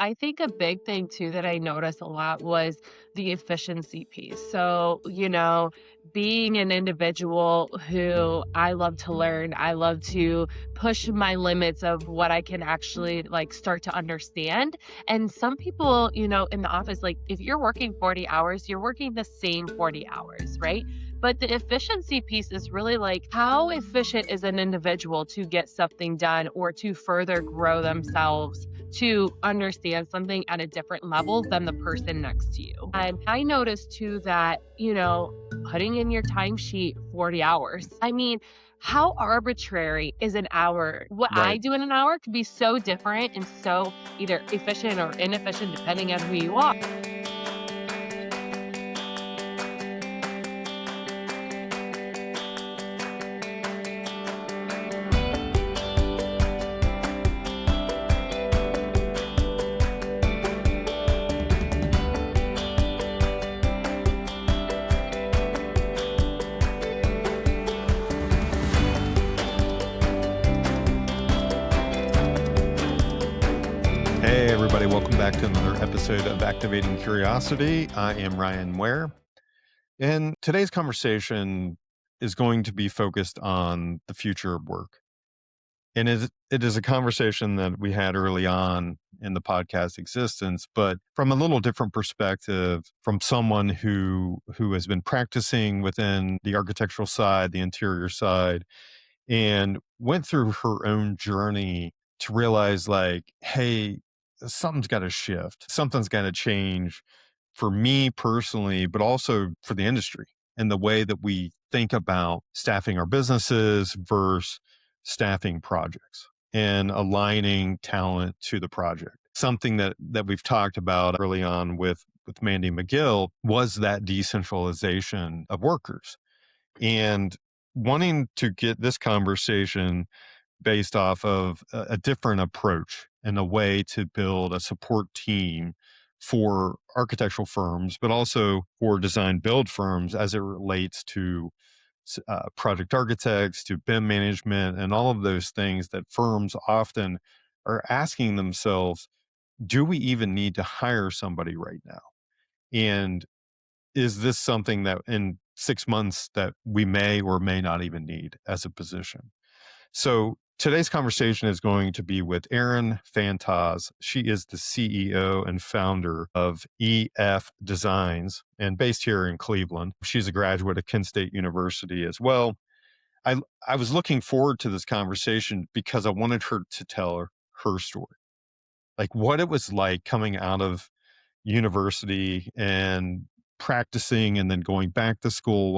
I think a big thing too that I noticed a lot was the efficiency piece. So, being an individual who I love to learn, I love to push my limits of what I can actually like start to understand. And some people, in the office, like if you're working 40 hours, you're working the same 40 hours, right? But the efficiency piece is really like how efficient is an individual to get something done or to further grow themselves to understand something at a different level than the person next to you. And I noticed too that, putting in your timesheet 40 hours. I mean, how arbitrary is an hour? What I Right. do in an hour could be so different and so either efficient or inefficient depending on who you are. Hey, everybody. Welcome back to another episode of Activating Curiosity. I am Ryan Ware. And today's conversation is going to be focused on the future of work. And it is a conversation that we had early on in the podcast existence, but from a little different perspective from someone who has been practicing within the architectural side, the interior side, and went through her own journey to realize like, hey, something's got to shift. Something's got to change for me personally, but also for the industry and the way that we think about staffing our businesses versus staffing projects and aligning talent to the project. Something that we've talked about early on with Mandy McGill was that decentralization of workers and wanting to get this conversation based off of a different approach and a way to build a support team for architectural firms, but also for design build firms as it relates to project architects, to BIM management, and all of those things that firms often are asking themselves, do we even need to hire somebody right now? And is this something that in 6 months that we may or may not even need as a position? So today's conversation is going to be with Erin Fantozz. She is the CEO and founder of EF Designs and based here in Cleveland. She's a graduate of Kent State University as well. I was looking forward to this conversation because I wanted her to tell her story, like what it was like coming out of university and practicing and then going back to school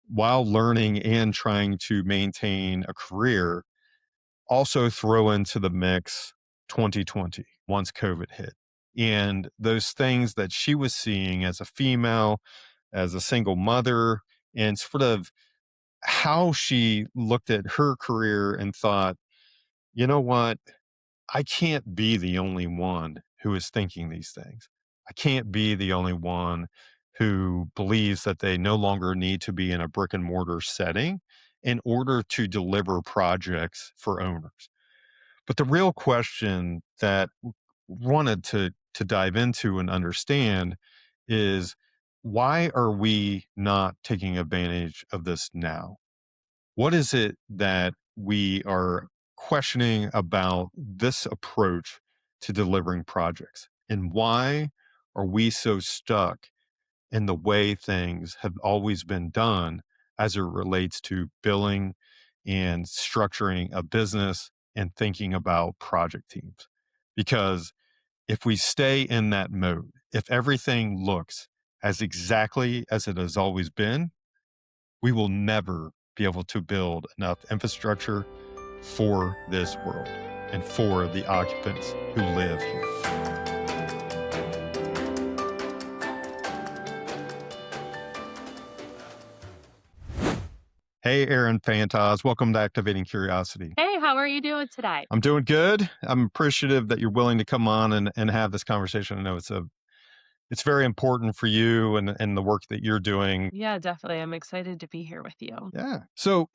while learning and trying to maintain a career. Also throw into the mix 2020 once COVID hit. And those things that she was seeing as a female, as a single mother, and sort of how she looked at her career and thought, you know what? I can't be the only one who is thinking these things. I can't be the only one who believes that they no longer need to be in a brick and mortar setting in order to deliver projects for owners. But the real question that wanted to dive into and understand is why are we not taking advantage of this now? What is it that we are questioning about this approach to delivering projects? And why are we so stuck in the way things have always been done as it relates to billing and structuring a business and thinking about project teams? Because if we stay in that mode, if everything looks as exactly as it has always been, we will never be able to build enough infrastructure for this world and for the occupants who live here. Hey, Erin Fantozz, welcome to Activating Curiosity. Hey, how are you doing today? I'm doing good. I'm appreciative that you're willing to come on and have this conversation. I know it's very important for you and the work that you're doing. Yeah, definitely. I'm excited to be here with you. Yeah. So,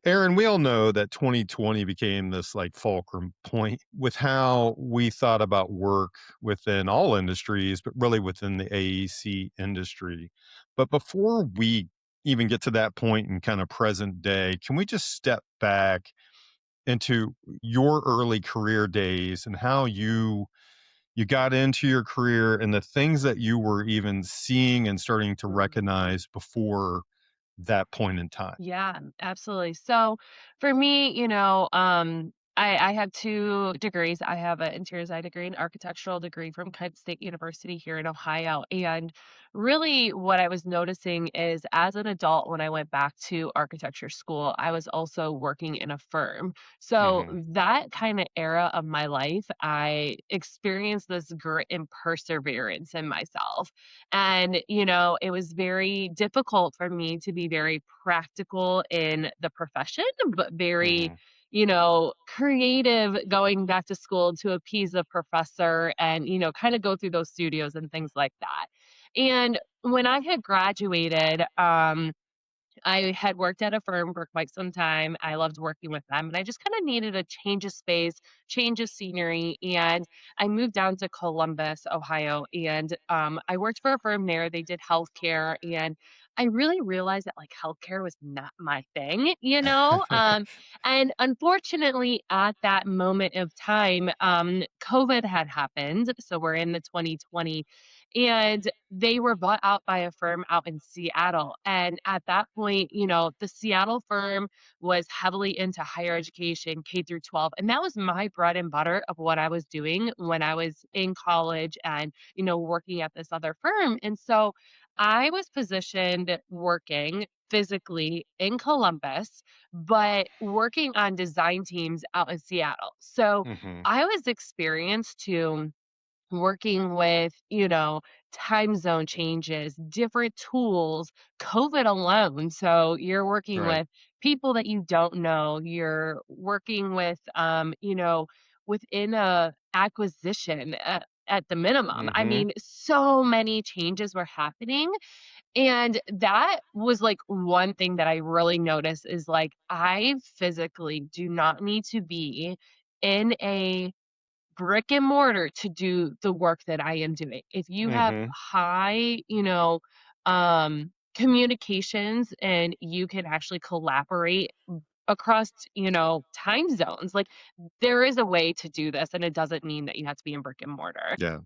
Erin, we all know that 2020 became this like fulcrum point with how we thought about work within all industries, but really within the AEC industry. But before we even get to that point in kind of present day, can we just step back into your early career days and how you got into your career and the things that you were even seeing and starting to Mhm. recognize before that point in time? Yeah, absolutely. So for me, I have two degrees. I have an interior design degree and architectural degree from Kent State University here in Ohio. And really, what I was noticing is as an adult, when I went back to architecture school, I was also working in a firm. So Mhm. that kind of era of my life, I experienced this grit and perseverance in myself. And, it was very difficult for me to be very practical in the profession, but very, Mhm. creative going back to school to appease a professor and, kind of go through those studios and things like that. And when I had graduated, I had worked at a firm for quite some time. I loved working with them, and I just kinda needed a change of space, change of scenery, and I moved down to Columbus, Ohio, and, I worked for a firm there. They did healthcare, and I really realized that, like, healthcare was not my thing, you know? And unfortunately, at that moment of time, COVID had happened, so we're in the 2020, and they were bought out by a firm out in Seattle. And at that point, the Seattle firm was heavily into higher education, K through 12. And that was my bread and butter of what I was doing when I was in college and, working at this other firm. And so I was positioned working physically in Columbus, but working on design teams out in Seattle. So Mhm. I was experienced to working with, time zone changes, different tools, COVID alone. So you're working Right. with people that you don't know. You're working with, within a acquisition at the minimum. I Mhm. mean, so many changes were happening. And that was like one thing that I really noticed is like, I physically do not need to be in a brick and mortar to do the work that I am doing. If you have Mhm. high, communications and you can actually collaborate across, time zones, like there is a way to do this and it doesn't mean that you have to be in brick and mortar. Yeah.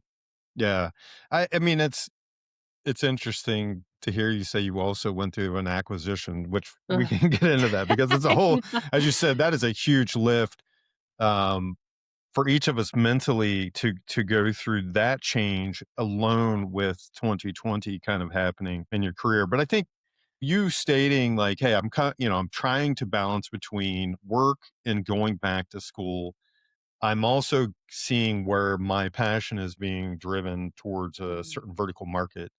Yeah. I mean, it's interesting to hear you say you also went through an acquisition, which we Ugh. can get into that because it's a whole, as you said, that is a huge lift, um, for each of us mentally to go through that change alone with 2020 kind of happening in your career. But I think you stating like, "Hey, I'm trying to balance between work and going back to school. I'm also seeing where my passion is being driven towards a Mhm. certain vertical market,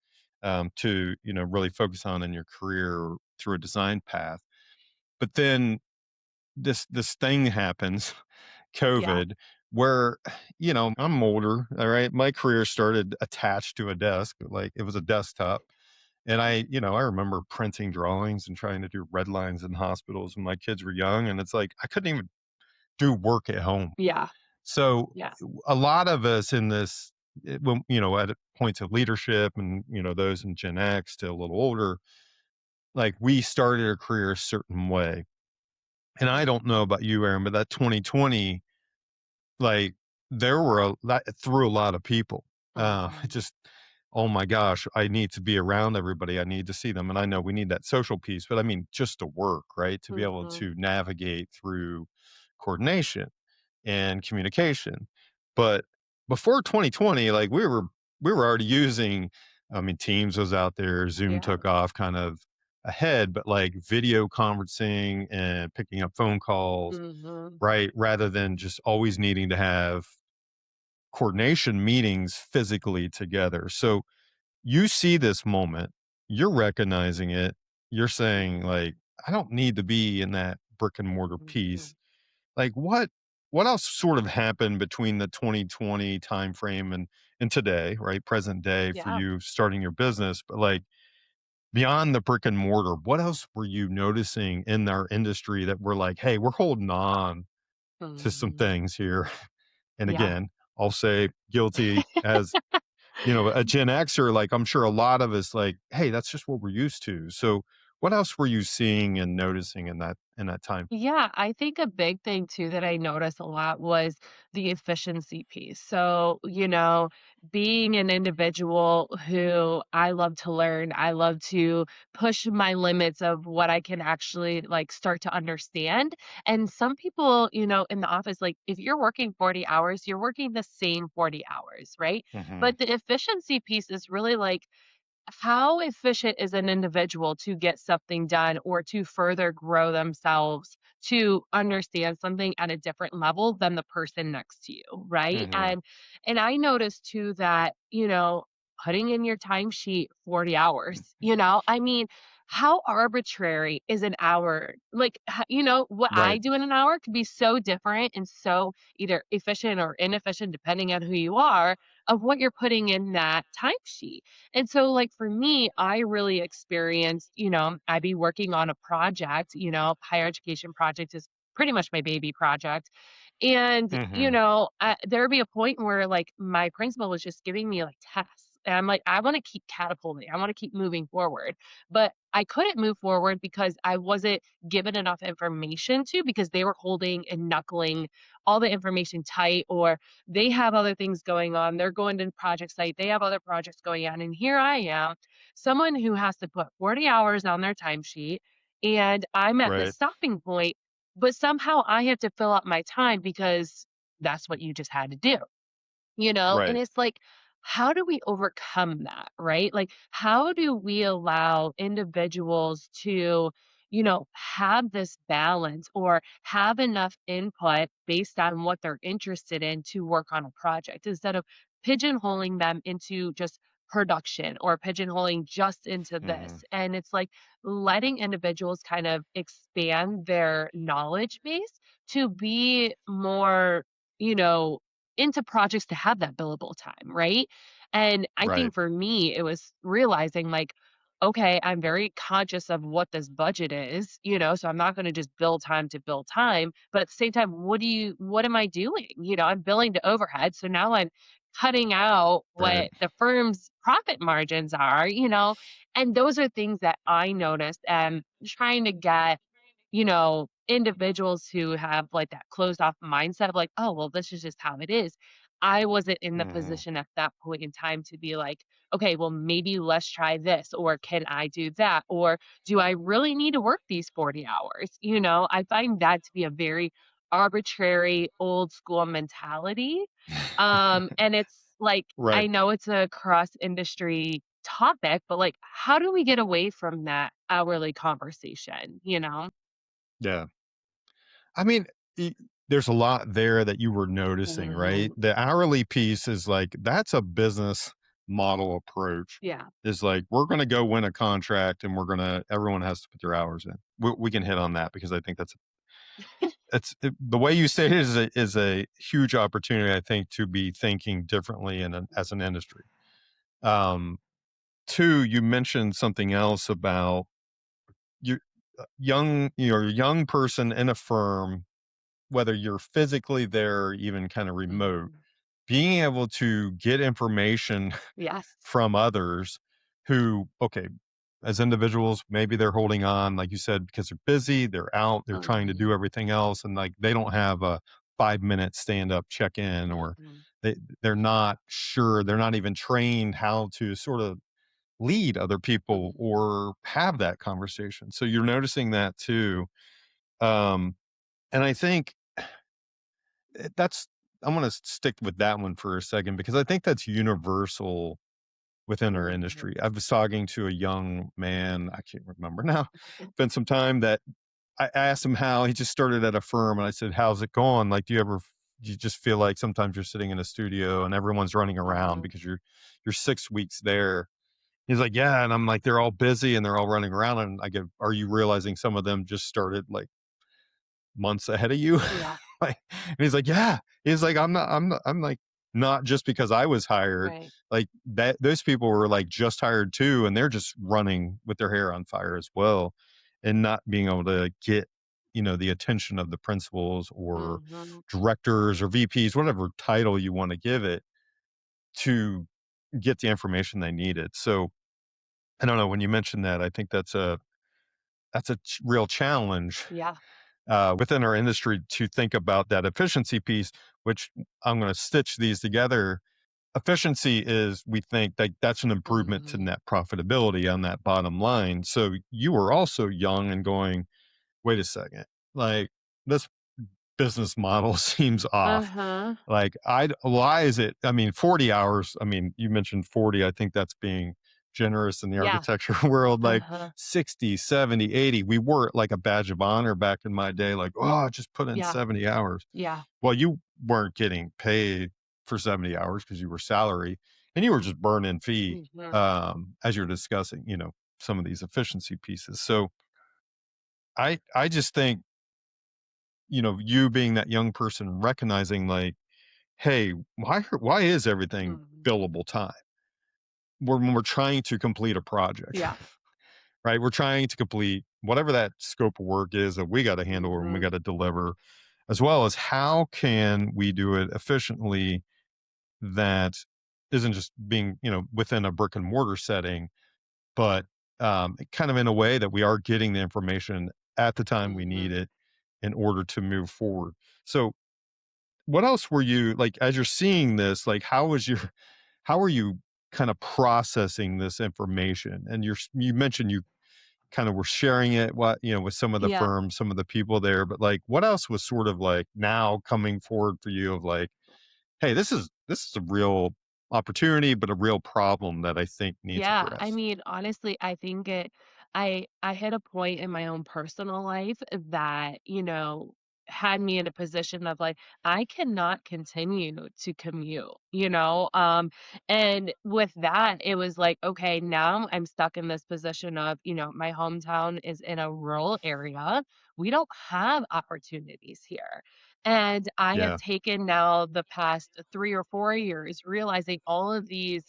to, really focus on in your career through a design path." But then this thing happens, Yeah, COVID, where, I'm older, all right? My career started attached to a desk, like it was a desktop. And I remember printing drawings and trying to do red lines in hospitals when my kids were young. And it's like I couldn't even do work at home. yeah, So yeah. a lot of us in this, when, at points of leadership and, those in Gen X to a little older, like we started a career a certain way. And I don't know about you, Aaron, but that 2020, like, there were that threw a lot of people. It Mhm. just, oh my gosh, I need to be around everybody. I need to see them. And I know we need that social piece, but I mean, just to work, right? To be able Mhm. to navigate through coordination and communication. But before 2020, like we were already using, I mean, Teams was out there, Zoom Yeah. took off kind of ahead, but like video conferencing and picking up phone calls, Mhm. right? Rather than just always needing to have coordination meetings physically together. So you see this moment, you're recognizing it, you're saying, like, I don't need to be in that brick and mortar Mhm. piece. Like, what? what else sort of happened between the 2020 timeframe and today, right? Present day for Yeah. you starting your business, but like beyond the brick and mortar, what else were you noticing in our industry that we're like, hey, we're holding on to some Mhm. things here? And Yeah. again, I'll say guilty as a Gen Xer, like I'm sure a lot of us like, hey, that's just what we're used to. So what else were you seeing and noticing in that time? Yeah, I think a big thing too that I noticed a lot was the efficiency piece. So, being an individual who I love to learn, I love to push my limits of what I can actually like start to understand. And some people, in the office, like if you're working 40 hours, you're working the same 40 hours, right? Hmm. But the efficiency piece is really like, how efficient is an individual to get something done or to further grow themselves to understand something at a different level than the person next to you, right? Hmm. And I noticed too that, putting in your timesheet 40 hours, I mean, how arbitrary is an hour? Like, what I Right. do in an hour could be so different and so either efficient or inefficient, depending on who you are, of what you're putting in that timesheet. And so, like, for me, I really experienced, I'd be working on a project, higher education project is pretty much my baby project. And, Hmm. there'd be a point where, like, my principal was just giving me, like, tests. And I'm like, I want to keep catapulting. I want to keep moving forward. But I couldn't move forward because I wasn't given enough information to, because they were holding and knuckling all the information tight, or they have other things going on. They're going to project site. They have other projects going on. And here I am, someone who has to put 40 hours on their timesheet, and I'm at this Right. stopping point, but somehow I have to fill up my time because that's what you just had to do. And Right. it's like, how do we overcome that, right? Like, how do we allow individuals to, have this balance or have enough input based on what they're interested in to work on a project instead of pigeonholing them into just production or pigeonholing just into Hmm. this? And it's like letting individuals kind of expand their knowledge base to be more, you know, into projects to have that billable time, right? And I Right. think for me, it was realizing like, okay, I'm very conscious of what this budget is, so I'm not going to just bill time to bill time. But at the same time, what am I doing? I'm billing to overhead. So now I'm cutting out Right. what the firm's profit margins are, and those are things that I noticed and trying to get individuals who have like that closed off mindset of like, oh, well, this is just how it is. I wasn't in the Hmm. position at that point in time to be like, okay, well, maybe let's try this, or can I do that? Or do I really need to work these 40 hours? I find that to be a very arbitrary, old school mentality. And it's like, Right. I know it's a cross industry topic, but like, how do we get away from that hourly conversation? Yeah. I mean, e there's a lot there that you were noticing, right? Mhm. The hourly piece is like, that's a business model approach. Yeah. Is like, we're gonna go win a contract and everyone has to put their hours in. We can hit on that because I think the way you say it is a huge opportunity, I think, to be thinking differently as an industry. Um, 2, you mentioned something else about you you're a young person in a firm, whether you're physically there or even kind of remote, Mhm. being able to get information Yes. from others who, okay, as individuals, maybe they're holding on, like you said, because they're busy, they're out, they're trying to do Mhm. everything else, and like they don't have a 5 minute stand up check in, or Mhm. they're not sure, they're not even trained how to sort of lead other people Mhm. or have that conversation. So you're noticing that too. Um, and I think that's I'm gonna stick with that one for a second because I think that's universal within our Mhm. industry. I was talking to a young man, I can't remember now, spent some time that I asked him how he just started at a firm, and I said, "How's it going? Like, do you just feel like sometimes you're sitting in a studio and everyone's running around Mhm. because you're 6 weeks there?" He's like, "Yeah," and I'm like, "They're all busy and they're all running around." And I go, "Are you realizing some of them just started like months ahead of you?" Yeah. Like, and he's like, yeah. He's like, I'm like, not just because I was hired, Right. like that, those people were like just hired too. And they're just running with their hair on fire as well and not being able to get, the attention of the principals or Mhm. directors or VPs, whatever title you want to give it, to get the information they needed. So I don't know, when you mentioned that, I think that's a real challenge Yeah. within our industry to think about that efficiency piece, which I'm going to stitch these together. Efficiency is, we think that that's an improvement to Mhm. net profitability on that bottom line. So you were also young and going, wait a second, like this business model seems off. Uh-huh. Like, why is it? I mean, 40 hours. I mean, you mentioned 40. I think that's being generous in the Yeah. architecture world, like Uh-huh. 60, 70, 80. We were like a badge of honor back in my day, like, oh, just put in Yeah. 70 hours. Yeah. Well, you weren't getting paid for 70 hours because you were salary and you were just burning fee Mhm. as you're discussing, some of these efficiency pieces. So I just think, you being that young person recognizing like, hey, why is everything Mhm. billable time? When we're trying to complete a project, Yeah. right? We're trying to complete whatever that scope of work is that we got to handle and we Mhm. got to deliver, as well as how can we do it efficiently that isn't just being, within a brick and mortar setting, but kind of in a way that we are getting the information at the time we need Mhm. it in order to move forward. So what else were you like as you're seeing this, like how are you kind of processing this information? And you mentioned you kind of were sharing it with some of the Yeah. firms, some of the people there, but like what else was sort of like now coming forward for you of like, hey, this is a real opportunity, but a real problem that I think needs Yeah, I addressed. mean, honestly, I think I hit a point in my own personal life that, had me in a position of like, I cannot continue to commute. And with that, it was like, okay, now I'm stuck in this position of, my hometown is in a rural area. We don't have opportunities here. And I have Yeah. taken now the past 3 or 4 years realizing all of these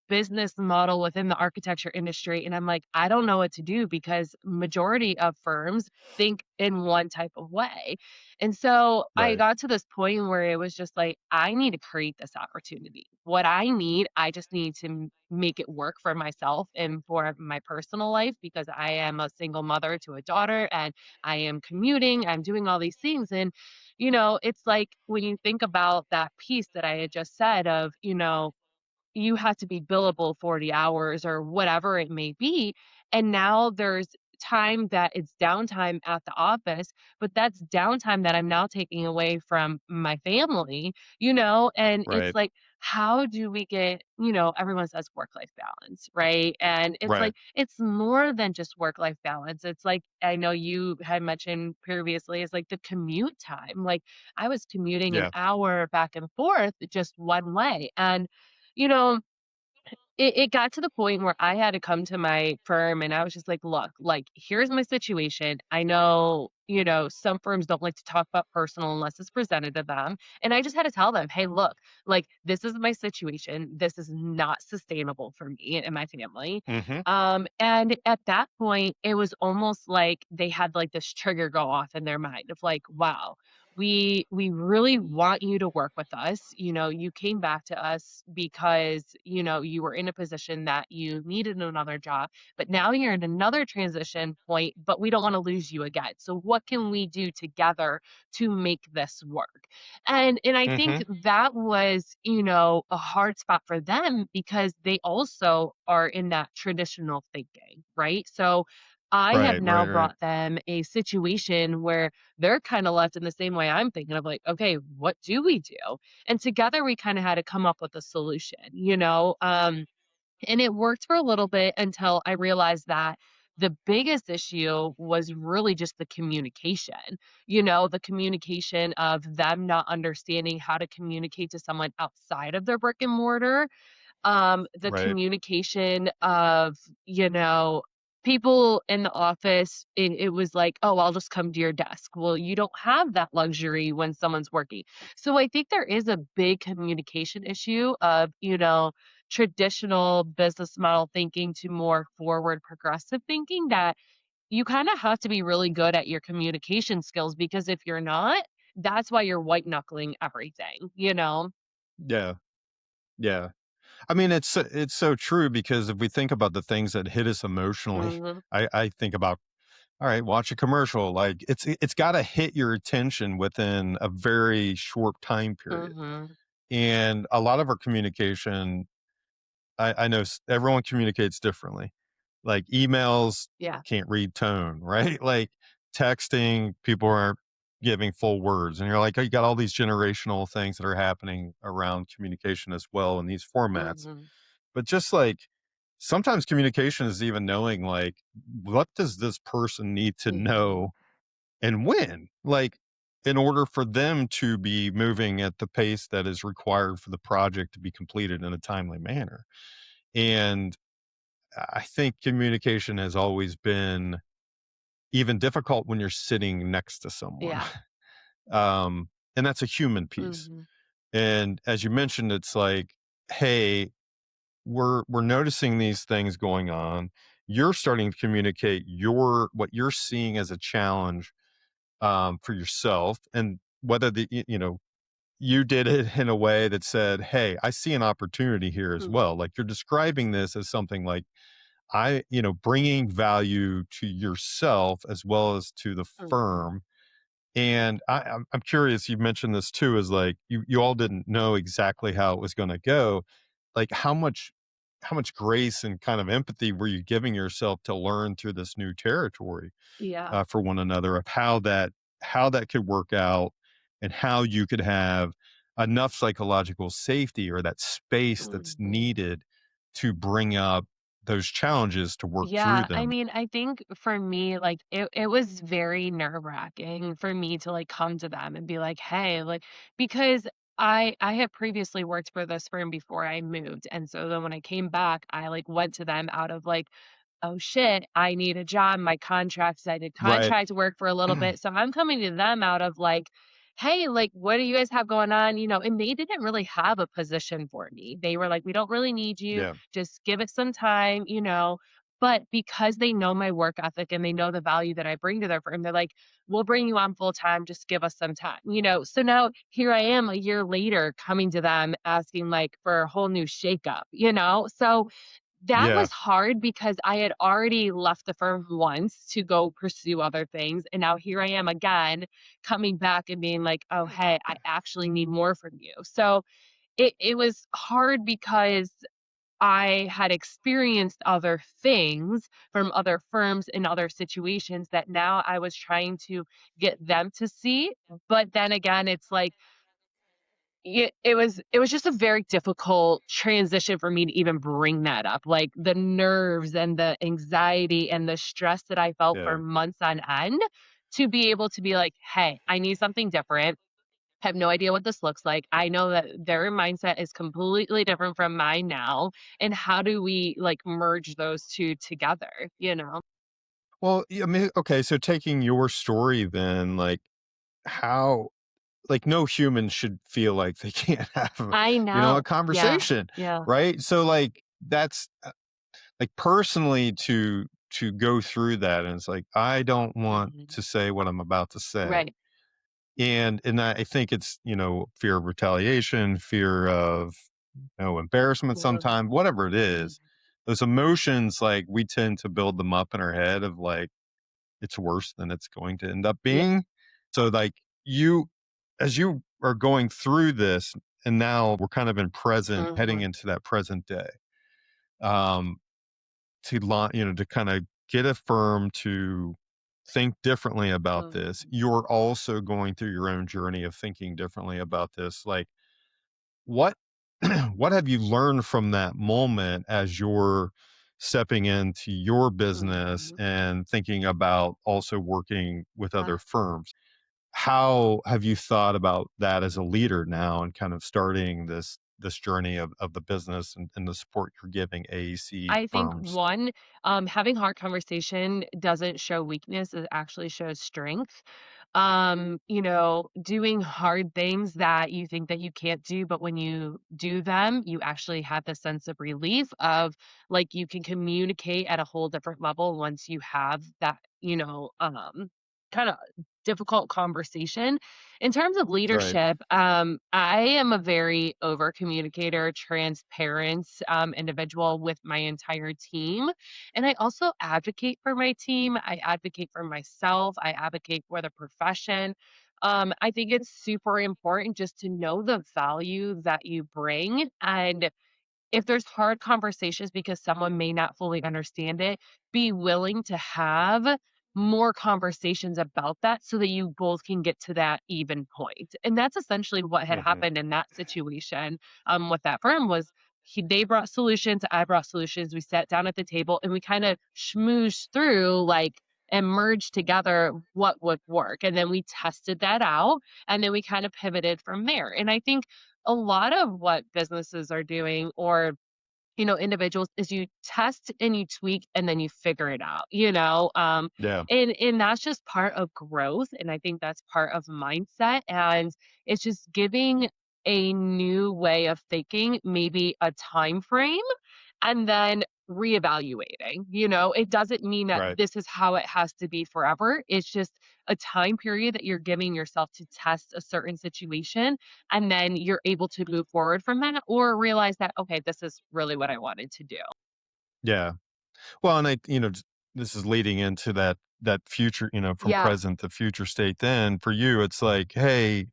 business model within the architecture industry. And I'm like, I don't know what to do because majority of firms think in one type of way. And so I Right. got to this point where it was just like, I need to create this opportunity. What I need, I just need to make it work for myself and for my personal life because I am a single mother to a daughter and I am commuting, I'm doing all these things. And, it's like when you think about that piece that I had just said of, you have to be billable 40 hours or whatever it may be. And now there's time that it's downtime at the office, but that's downtime that I'm now taking away from my family. And it's Right. like, how do we get, everyone says work life balance, right? And it's Right. like, it's more than just work life balance. It's like, I know you had mentioned previously, it's like the commute time. Like, I was commuting an Yeah. hour back and forth just one way. And you know, it got to the point where I had to come to my firm and I was just like, look, like, here's my situation. I know, some firms don't like to talk about personal unless it's presented to them. And I just had to tell them, hey, look, like, this is my situation. This is not sustainable for me and my family. Hmm. And at that point, it was almost like they had like this trigger go off in their mind of like, wow, we really want you to work with us. You came back to us because, you were in a position that you needed another job, but now you're in another transition point, but we don't want to lose you again. So what can we do together to make this work? And I think Hmm. that was, a hard spot for them because they also are in that traditional thinking, right? So I have Right. now Right. Right. brought them a situation where they're kind of left in the same way I'm thinking of like, okay, what do we do? And together we kind of had to come up with a solution. And it worked for a little bit until I realized that the biggest issue was really just the communication, the communication of them not understanding how to communicate to someone outside of their brick and mortar, the Right. communication of, you know, people in the office, it was like, "Oh, I'll just come to your desk." Well, you don't have that luxury when someone's working. So I think there is a big communication issue of, traditional business model thinking to more forward progressive thinking that you kinda have to be really good at your communication skills because if you're not, that's why you're white knuckling everything, you know? Yeah. Yeah. I mean, it's so true because if we think about the things that hit us emotionally, Mhm, I think about, all right, watch a commercial. Like it's got to hit your attention within a very short time period. mhm. And a lot of our communication, I know everyone communicates differently. Like emails Yeah. can't read tone, right? Like texting, people aren't giving full words. And you're like, oh, you got all these generational things that are happening around communication as well in these formats. Mhm, But just like sometimes communication is even knowing like what does this person need to mhm. know and when? Like in order for them to be moving at the pace that is required for the project to be completed in a timely manner. And I think communication has always been even difficult when you're sitting next to someone. Yeah. And that's a human piece. Mhm, And as you mentioned, it's like, hey, we're noticing these things going on. You're starting to communicate your what you're seeing as a challenge for yourself, and whether you did it in a way that said, "Hey, I see an opportunity here as mhm, well." Like you're describing this as something like bringing value to yourself as well as to the mhm. firm. And I'm curious, you mentioned this too, is like you all didn't know exactly how it was going to go. Like how much grace and kind of empathy were you giving yourself to learn through this new territory Yeah. for one another of how that could work out and how you could have enough psychological safety or that space that's Mhm. needed to bring up those challenges to work through Yeah, I them. mean, I think for me, like, it was very nerve-wracking for me to, like, come to them and be like, "Hey," like because I had previously worked for this firm before I moved, and so then when I came back, I, like, went to them out of, like, "Oh, shit, I need a job, my contracts" I did Right. contract work for a little bit, so I'm coming to them out of, like, "Hey, like, what do you guys have going on?" And they didn't really have a position for me. They were like, "We don't really need you, Yeah. just give it some time," but because they know my work ethic and they know the value that I bring to their firm, they're like, "We'll bring you on full time, just give us some time." So now here I am a year later coming to them asking, like, for a whole new shakeup? So that Yeah. was hard because I had already left the firm once to go pursue other things, and now here I am again coming back and being like, "Oh, hey, I actually need more from you." So it was hard because I had experienced other things from other firms in other situations that now I was trying to get them to see, but then again, it's like it was just a very difficult transition for me to even bring that up, like, the nerves and the anxiety and the stress that I felt for Yeah. months on end to be able to be like, "Hey, I need something different. Have no idea what this looks like. I know that their mindset is completely different from mine now, and how do we, like, merge those 2 together? Well, yeah, I mean, okay, so taking your story then, like how like no human should feel like they can't have I a know. Yeah. conversation, Yeah. right? So like that's like personally to go through that and it's like I don't want Mhm. to say what I'm about to say. Right. And I think it's, fear of retaliation, fear of embarrassment Mhm. sometimes, whatever it Mhm. is. Those emotions, like we tend to build them up in our head of like it's worse than it's going to end up Yeah. being. So like as you are going through this, and now we're kind of heading Mhm. into that present day. Um, to kind of get a firm to think differently about this. Mhm. You're also going through your own journey of thinking differently about this. Like what what have you learned from that moment as you're stepping into your business Mhm. and thinking about also working with Yeah. other firms? How have you thought about that as a leader now and kind of starting this this journey of the business and the support you're giving AEC I think firms? one, having hard conversation doesn't show weakness, it actually shows strength. Doing hard things that you think that you can't do, but when you do them, you actually have the sense of relief of like you can communicate at a whole different level once you have that, kind of difficult conversation. In terms of Right. leadership, I am a very over communicator, transparent individual with my entire team. And I also advocate for my team. I advocate for myself. I advocate for the profession. I think it's super important just to know the value that you bring. And if there's hard conversations because someone may not fully understand it, be willing to have more conversations about that so that you both can get to that even point. And that's essentially what had Hmm. happened in that situation with that firm was they brought solutions, I brought solutions. We sat down at the table and we kind of schmoozed through like and merged together what would work. And then we tested that out and then we kind of pivoted from there. And I think a lot of what businesses are doing or individuals is you test and you tweak and then you figure it out, Yeah. and that's just part of growth. And I think that's part of mindset. And it's just giving a new way of thinking, maybe a time frame, and then reevaluating. It doesn't mean that Right. this is how it has to be forever. It's just a time period that you're giving yourself to test a certain situation and then you're able to move forward from that or realize that, okay, this is really what I wanted to do. Yeah. Well, and this is leading into that future, from Yeah, present to future state. Then for you, it's like, hey,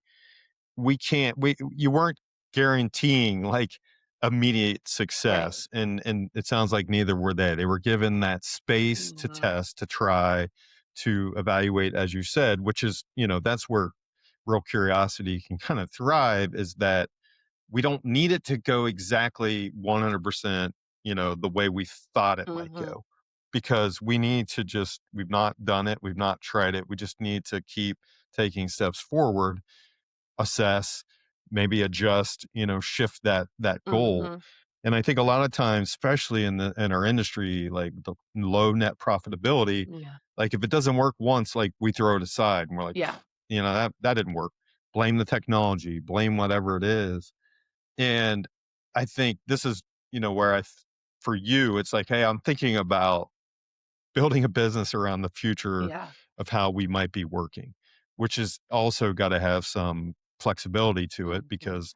we can't we you weren't guaranteeing like immediate right. success, and it sounds like neither were they. They were given that space to Mhm, test, to try, to evaluate, as you said, which is, that's where real curiosity can kind of thrive, is that we don't need it to go exactly 100%, the way we thought it might mhm, go, because we've not done it, we've not tried it. We just need to keep taking steps forward, assess, maybe adjust, shift that goal. mhm. And I think a lot of times, especially in our industry, like the low net profitability, Yeah, like if it doesn't work once, like we throw it aside and we're like, yeah, that didn't work. Blame the technology, blame whatever it is. And I think this is, where for you, it's like, hey, I'm thinking about building a business around the future yeah. of how we might be working, which is also got to have some flexibility to it, Mhm, because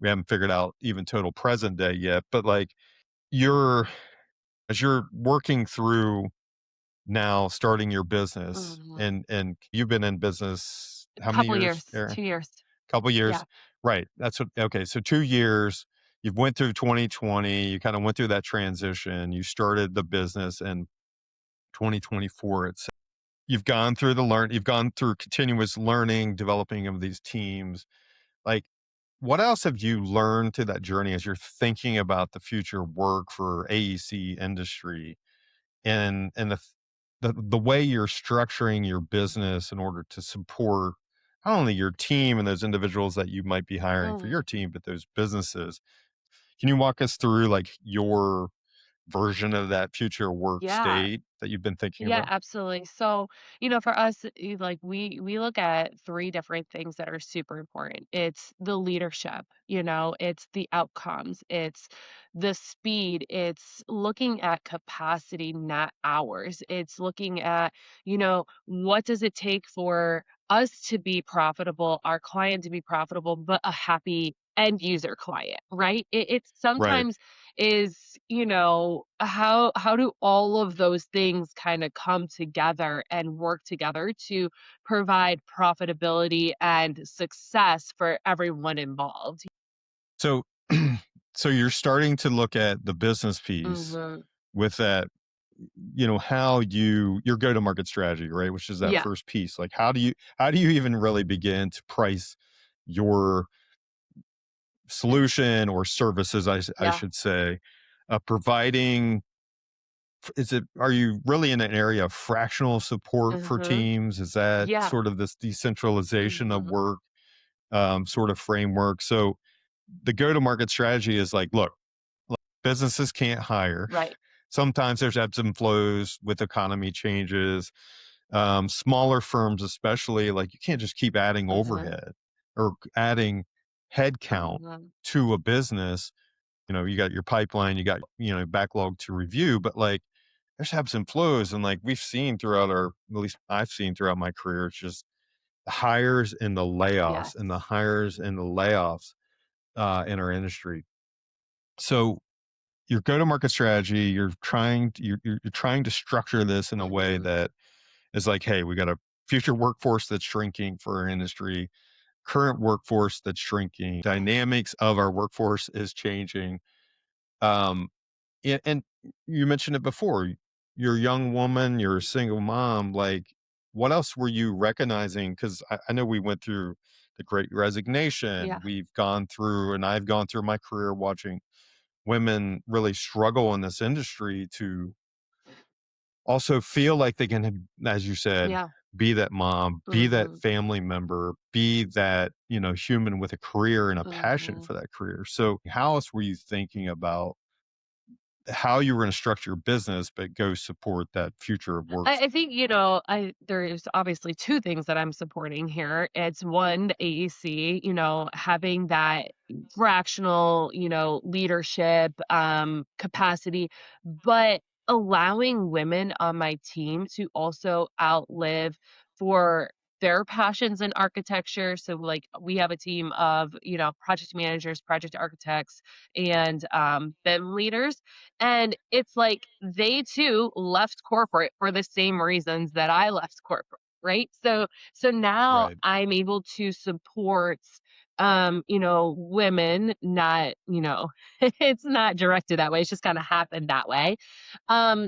we haven't figured out even total present day yet. But like you're, as you're working through now starting your business, mhm. and you've been in business A how many couple years, years, Erin? 2 years. Couple Yeah, years. Right. That's what, okay. So 2 years, you've went through 2020, you kind of went through that transition. You started the business in 2024. You've gone through continuous learning, developing of these teams. Like, what else have you learned to that journey as you're thinking about the future work for AEC industry, and the way you're structuring your business in order to support not only your team and those individuals that you might be hiring for your mhm. team, but those businesses? Can you walk us through like your version of that future work Yeah. state that you've been thinking Yeah, about? absolutely. So, for us, like we look at three different things that are super important. It's the leadership, it's the outcomes, it's the speed, it's looking at capacity, not hours. It's looking at, what does it take for us to be profitable, our client to be profitable, but a happy end user client, right? It's Right. sometimes is, how do all of those things kind of come together and work together to provide profitability and success for everyone involved? So, so you're starting to look at the business piece Mhm. with that, how your go-to-market strategy, right? Which is that Yeah, first piece. Like, how do you even really begin to price your solution or services, I yeah. should say, providing, are you really in an area of fractional support for Mhm. teams? Is that Yeah. sort of this decentralization of Mhm. work, sort of framework? So the go-to-market strategy is like, look, businesses can't hire. Right. Sometimes there's ebbs and flows with economy changes. Smaller firms, especially, like you can't just keep adding Mhm. overhead or adding headcount Mhm. to a business. You got your pipeline, you got, backlog to review, but like there's ebbs and flows. And like we've seen throughout at least I've seen throughout my career, it's just the hires and the layoffs and the Yes. hires and the layoffs in our industry. So your go-to-market strategy, you're trying to structure this in a way Mhm. that is like, hey, we got a future workforce that's shrinking for our industry, current workforce that's shrinking, dynamics of our workforce is changing. Um, and you mentioned it before. You're a young woman, you're a single mom. Like, what else were you recognizing? Because I know we went through the Great Resignation. Yeah. We've gone through, and I've gone through my career watching women really struggle in this industry to also feel like they can, as you said, Yeah. be that mom, be that Mhm. family member, be that, human with a career and a passion Mhm. for that career. So, how else were you thinking about how you were going to structure your business, but go support that future of work? I think, there's obviously 2 things that I'm supporting here. It's one, the AEC, having that fractional, leadership, capacity, but allowing women on my team to also outlive for their passions in architecture. So, like, we have a team of, project managers, project architects, and, BIM leaders, and it's like they too left corporate for the same reasons that I left corporate, right? So now Right. I'm able to support women, not, it's not directed that way. It's just kind of happened that way.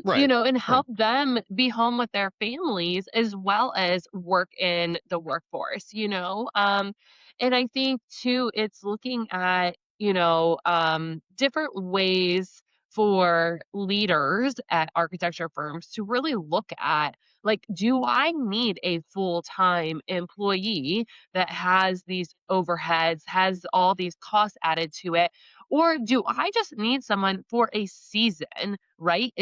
Right. And Right. help them be home with their families as well as work in the workforce, and I think too it's looking at, different ways for leaders at architecture firms to really look at, like, do I need a full-time employee that has these overheads, has all these costs added to it, or do I just need someone for a season, right?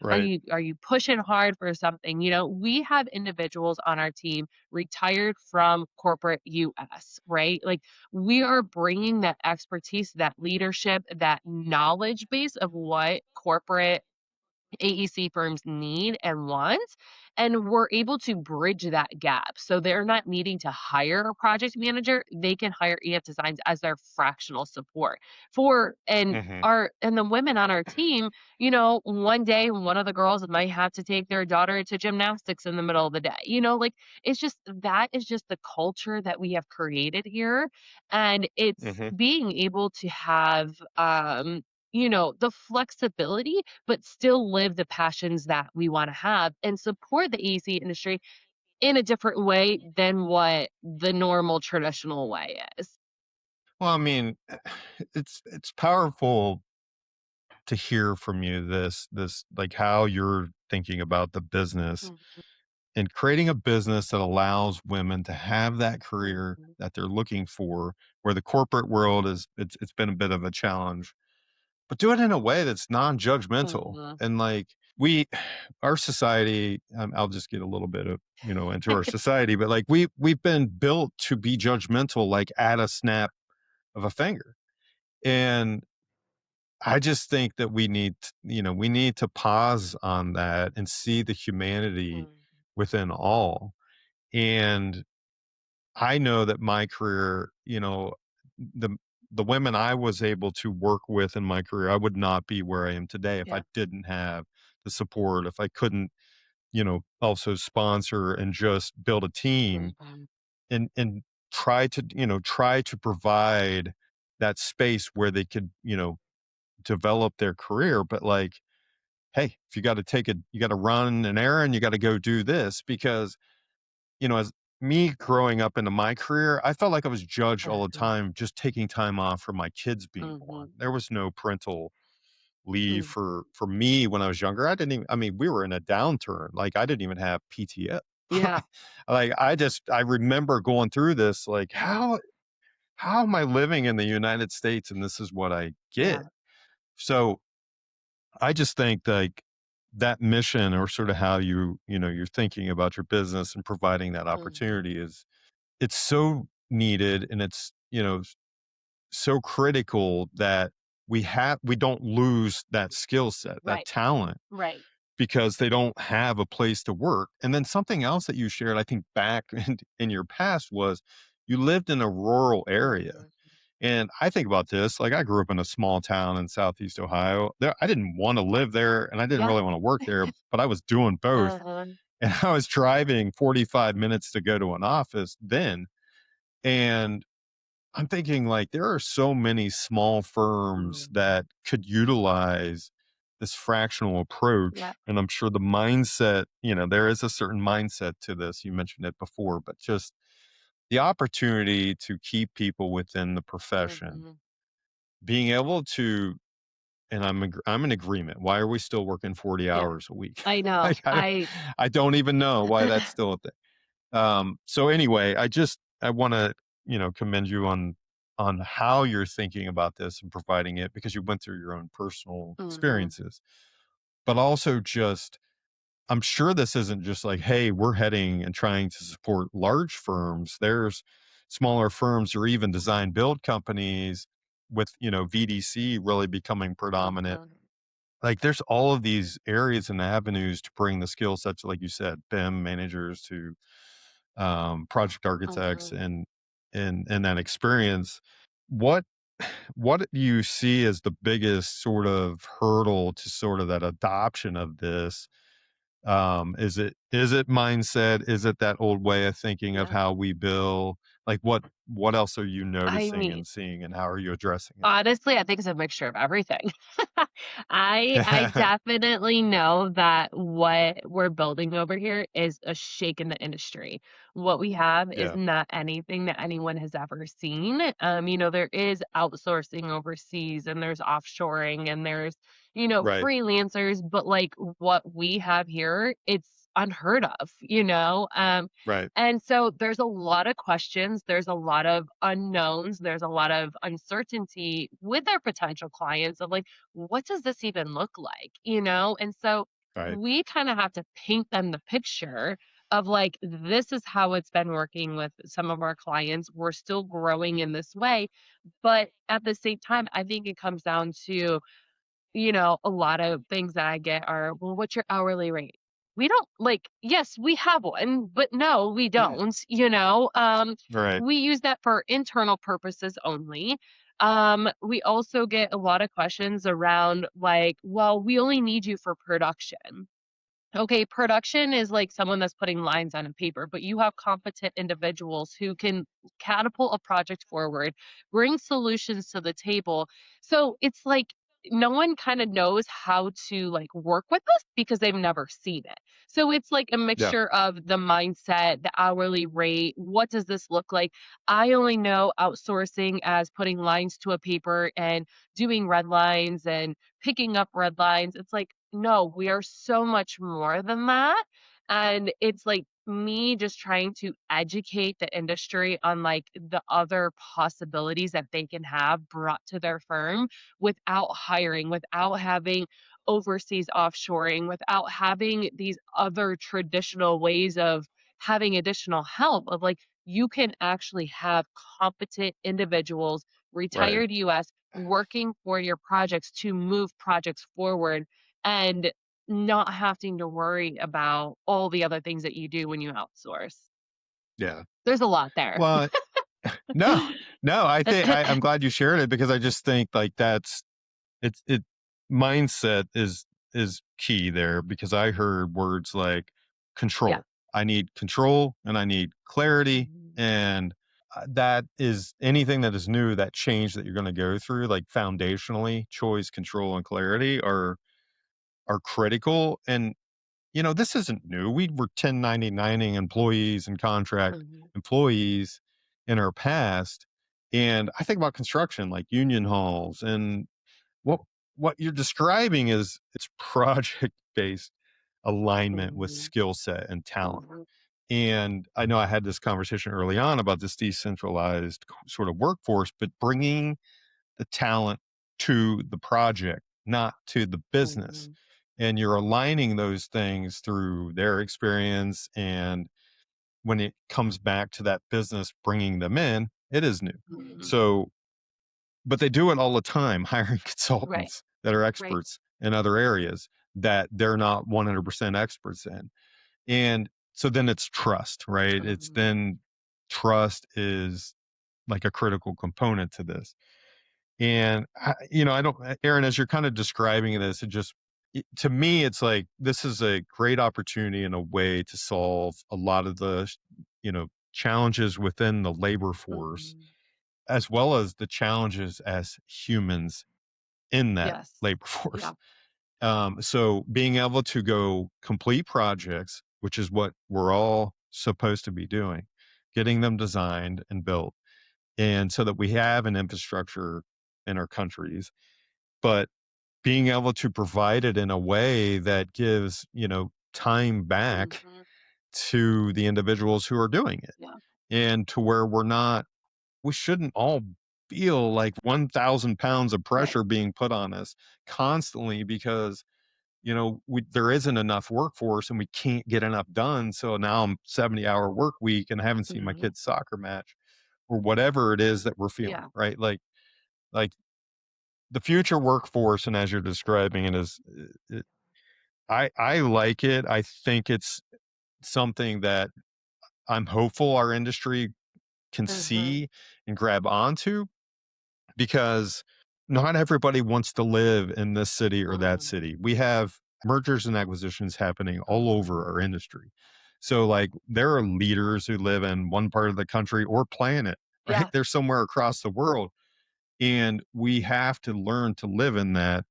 Right. Are you pushing hard for something? We have individuals on our team retired from corporate US, right? Like, we are bringing that expertise, that leadership, that knowledge base of what corporate AEC firms need and want, and we're able to bridge that gap. So they're not needing to hire a project manager, they can hire EF Designs as their fractional support. For Hmm. and the women on our team, one day one of the girls might have to take their daughter to gymnastics in the middle of the day. Like, it's just that is just the culture that we have created here, and it's Hmm. being able to have the flexibility but still live the passions that we wanna have and support the AEC industry in a different way than what the normal traditional way is. Well, I mean, it's powerful to hear from you this like how you're thinking about the business Mhm, and creating a business that allows women to have that career mhm, that they're looking for, where the corporate world is it's been a bit of a challenge, but do it in a way that's non-judgmental. mhm. And like we our society, I'll just get a little bit of, into our society, but like we've been built to be judgmental, like at a snap of a finger. And I just think that we need to pause on that and see the humanity Mm, within all. And I know that my career, the the women I was able to work with in my career, I would not be where I am today if I yeah. didn't have the support, if I couldn't, also sponsor and just build a team Mhm, and try to provide that space where they could, develop their career. But like, hey, if you got to run an errand, you got to go do this because, as me growing up into my career, I felt like I was judged all the mhm, time just taking time off for my kids being born. mhm, There was no parental leave mm. for me when I was younger. I mean, we were in a downturn. Like I didn't even have PTO. Yeah. Like I remember going through this, like, how am I living in the United States and this is what I get? Yeah. So I just think like that mission or sort of how you're thinking about your business and providing that Mhm. opportunity is it's so needed and it's, so critical that we don't lose that skill set, that Right. talent Right. because they don't have a place to work. And then something else that you shared, I think back in your past was you lived in a rural area. Mhm. And I think about this, like I grew up in a small town in Southeast Ohio. There, I didn't want to live there and I didn't Yeah. really want to work there, but I was doing both. Uh-huh. And I was driving 45 minutes to go to an office then. And I'm thinking like there are so many small firms Mhm. that could utilize this fractional approach. Yeah. And I'm sure the mindset, there is a certain mindset to this. You mentioned it before, but just the opportunity to keep people within the profession, Mhm. being able to, and I'm in agreement. Why are we still working 40 Yeah. hours a week? I know. like I don't even know why that's still a thing. So anyway, I want to, commend you on how you're thinking about this and providing it because you went through your own personal Mhm. experiences. But also just I'm sure this isn't just like, hey, we're heading and trying to support large firms. There's smaller firms or even design build companies with, VDC really becoming predominant. Mhm. Like there's all of these areas and avenues to bring the skill sets, like you said, BIM managers to project architects Mhm. and that experience. What what do you see as the biggest sort of hurdle to sort of that adoption of this? Is it mindset? Is it that old way of thinking of Yeah. how we bill? Like what else are you I noticing mean, and seeing and how are you addressing it? honestly, I think it's a mixture of everything. I definitely know that what we're building over here is a shake in the industry. What we have is Yeah, not anything that anyone has ever seen. There is outsourcing overseas and there's offshoring and there's, right, freelancers, but like what we have here, it's unheard of, you know? right, And so there's a lot of questions, there's a lot of unknowns, there's a lot of uncertainty with our potential clients of like, what does this even look like? And so right, we kind of have to paint them the picture of like, this is how it's been working with some of our clients. We're still growing in this way. But at the same time, I think it comes down to a lot of things that I get are, "Well, what's your hourly rate?" We don't like, yes, we have one, but no, we don't, right. we use that for internal purposes only. We also get a lot of questions around like, "Well, we only need you for production." Okay, production is like someone that's putting lines on a paper, but you have competent individuals who can catapult a project forward, bring solutions to the table. So it's like no one kind of knows how to like work with us because they've never seen it. So it's like a Yeah, mixture of the mindset, the hourly rate, what does this look like? I only know outsourcing as putting lines to a paper and doing red lines and picking up red lines. It's like, no, we are so much more than that. And it's like me just trying to educate the industry on like the other possibilities that they can have brought to their firm without hiring, without having overseas offshoring, without having these other traditional ways of having additional help of like you can actually have competent individuals, right. retired US working for your projects to move projects forward and not having to worry about all the other things that you do when you outsource. Yeah. There's a lot there. Well, no, no, I'm glad you shared it because I just think like it mindset is key there because I heard words like Yeah. control. I need control and I need clarity Mhm. and that is anything that is new, that change that you're going to go through, like foundationally, choice, control, and clarity are critical. And this isn't new. We were 1099ing employees and contract Mhm. employees in our past. And I think about construction like union halls and what what you're describing is it's project based alignment with Mhm. skill set and talent. Mhm. And I know I had this conversation early on about this decentralized sort of workforce, but bringing the talent to the project, not to the business. Mhm. And you're aligning those things through their experience. And when it comes back to that business bringing them in, it is new. Mhm. So, but they do it all the time, hiring Right, consultants that are right. experts in other areas that they're not 100% experts in. And so then it's trust, right? It's Mhm. then trust is like a critical component to this. And I don't, Aaron, as you're kind of describing this, to me, it's like this is a great opportunity in a way to solve a lot of the, challenges within the labor force, Mhm. as well as the challenges as humans in that Yes. labor force. Yeah. So being able to go complete projects, which is what we're all supposed to be doing, getting them designed and built, and so that we have an infrastructure in our countries, but being able to provide it in a way that gives, time back Mhm. to the individuals who are doing it, Yeah. and to where we shouldn't all feel like 1,000 pounds of Right. pressure being put on us constantly because there isn't enough workforce and we can't get enough done. So now I'm 70-hour work week and I haven't seen my Mhm. kid's soccer match or whatever it is that we're feeling, Yeah. right? Like the future workforce, and as you're describing it, I like it. I think it's something that I'm hopeful our industry can Mhm. see and grab onto, because not everybody wants to live in this city or that Mhm. city. We have mergers and acquisitions happening all over Mhm. our industry. So, like, there are leaders who live in one part of the country or planet, right? Yeah. They're somewhere across the world. And we have to learn to live in that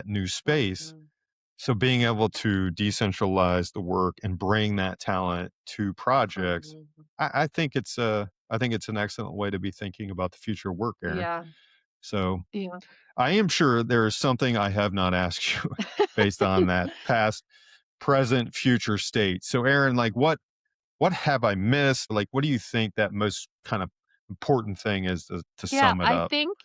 new space. Mhm. So being able to decentralize the work and bring that talent to projects, Mhm. I think it's an excellent way to be thinking about the future of work, Aaron. Yeah. So Yeah. I am sure there is something I have not asked you based on that past, present, future state. So Aaron, like what have I missed? Like what do you think that most kind of important thing is to Yeah, sum it I up? think,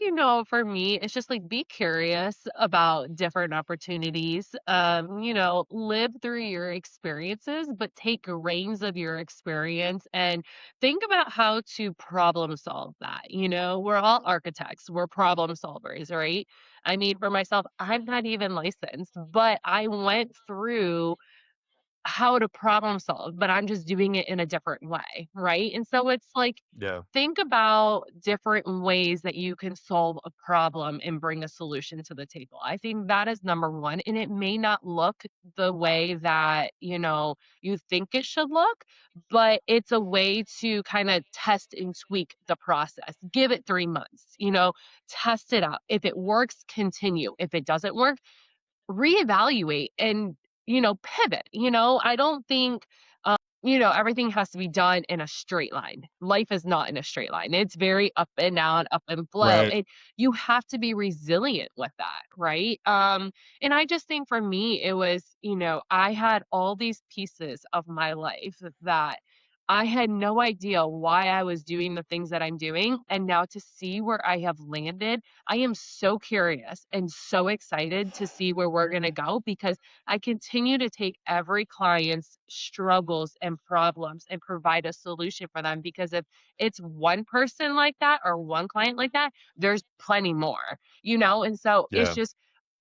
for me, it's just like be curious about different opportunities. Live through your experiences, but take reins of your experience and think about how to problem solve that. We're all architects, we're problem solvers, right? I mean, for myself, I'm not even licensed, but I went through how to problem solve, but I'm just doing it in a different way, right? And so it's like, Yeah. think about different ways that you can solve a problem and bring a solution to the table. I think that is number one. And it may not look the way that, you think it should look, but it's a way to kind of test and tweak the process. Give it 3 months, test it out. If it works, continue. If it doesn't work, reevaluate and, pivot. I don't think, everything has to be done in a straight line. Life is not in a straight line. It's very up and down, up and flow. Right. And you have to be resilient with that, right? And I just think for me, it was, I had all these pieces of my life that I had no idea why I was doing the things that I'm doing. And now to see where I have landed, I am so curious and so excited to see where we're going to go because I continue to take every client's struggles and problems and provide a solution for them because if it's one person like that or one client like that, there's plenty more, And so Yeah.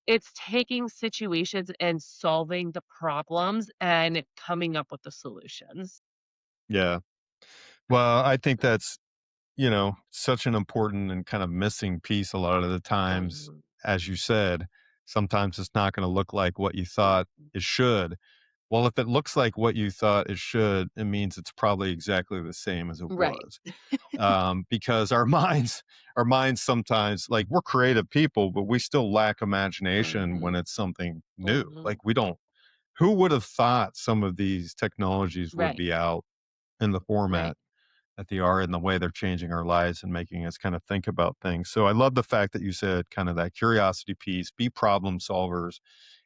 it's taking situations and solving the problems and coming up with the solutions. Yeah. Well, I think that's, such an important and kind of missing piece a lot of the times. Mhm. As you said, sometimes it's not going to look like what you thought it should. Well, if it looks like what you thought it should, it means it's probably exactly the same as it Right. was. Because our minds sometimes, like, we're creative people, but we still lack imagination when Mhm. it's something new. Mhm. Like, we don't, who would have thought some of these technologies would Right. be out in the Right. format that they are, and the way they're changing our lives and making us kind of think about things. So I love the fact that you said kind of that curiosity piece, be problem solvers.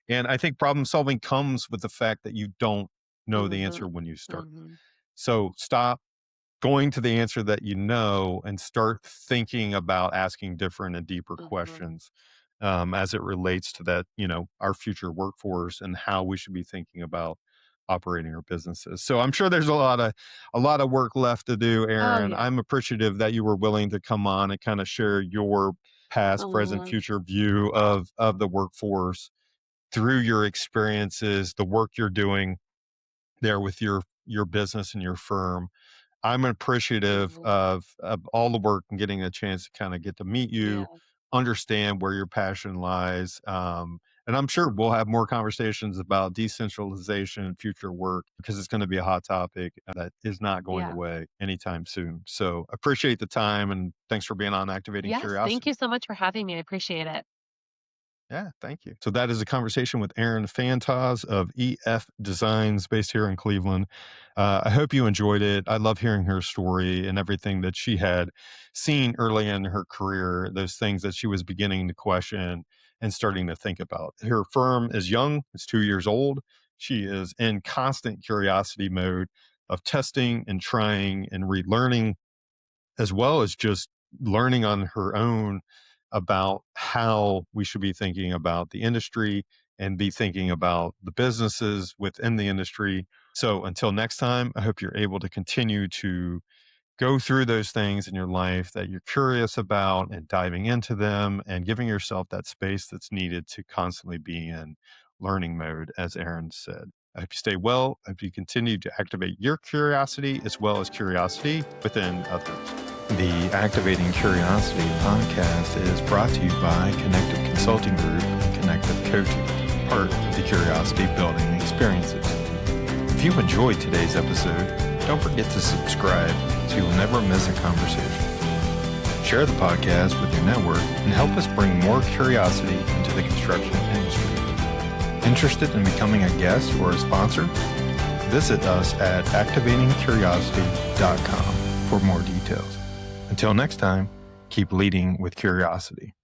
And I think problem solving comes with the fact that you don't know the answer Mhm. when you start. Mhm. So stop going to the answer that you know and start thinking about asking different and deeper Mhm. questions as it relates to that, our future workforce and how we should be thinking about operating our businesses. So I'm sure there's a lot of work left to do, Oh, Erin. yeah. I'm appreciative that you were willing to come on and kind of share your past, present, Uh, future view of the workforce through your experiences, the work you're doing there with your business and your firm. I'm appreciative mhm. of all the work and getting a chance to kind of get to meet you, Yeah. understand where your passion lies. And I'm sure we'll have more conversations about decentralization and future work because it's going to be a hot topic that is not going Yeah. away anytime soon. So appreciate the time and thanks for being on Activating Yes. Thank you Curiosity. so much for having me. I appreciate it. Yeah, thank you. So that is a conversation with Erin Fantozz of EF Designs based here in Cleveland. I hope you enjoyed it. I love hearing her story and everything that she had seen early in her career, those things that she was beginning to question and starting to think about. Her firm is young, it's 2 years old. She is in constant curiosity mode of testing and trying and relearning as well as just learning on her own about how we should be thinking about the industry and be thinking about the businesses within the industry. So until next time, I hope you're able to continue to go through those things in your life that you're curious about and diving into them and giving yourself that space that's needed to constantly be in learning mode, as Erin said. I hope you stay well. I hope you continue to activate your curiosity as well as curiosity within others. The Activating Curiosity podcast is brought to you by Connective Consulting Group and Connective Coaching, part of the Curiosity Building Experiences. If you enjoyed today's episode, don't forget to subscribe so you'll never miss a conversation. Share the podcast with your network and help us bring more curiosity into the construction industry. Interested in becoming a guest or a sponsor? Visit us at activatingcuriosity.com for more details. Until next time, keep leading with curiosity.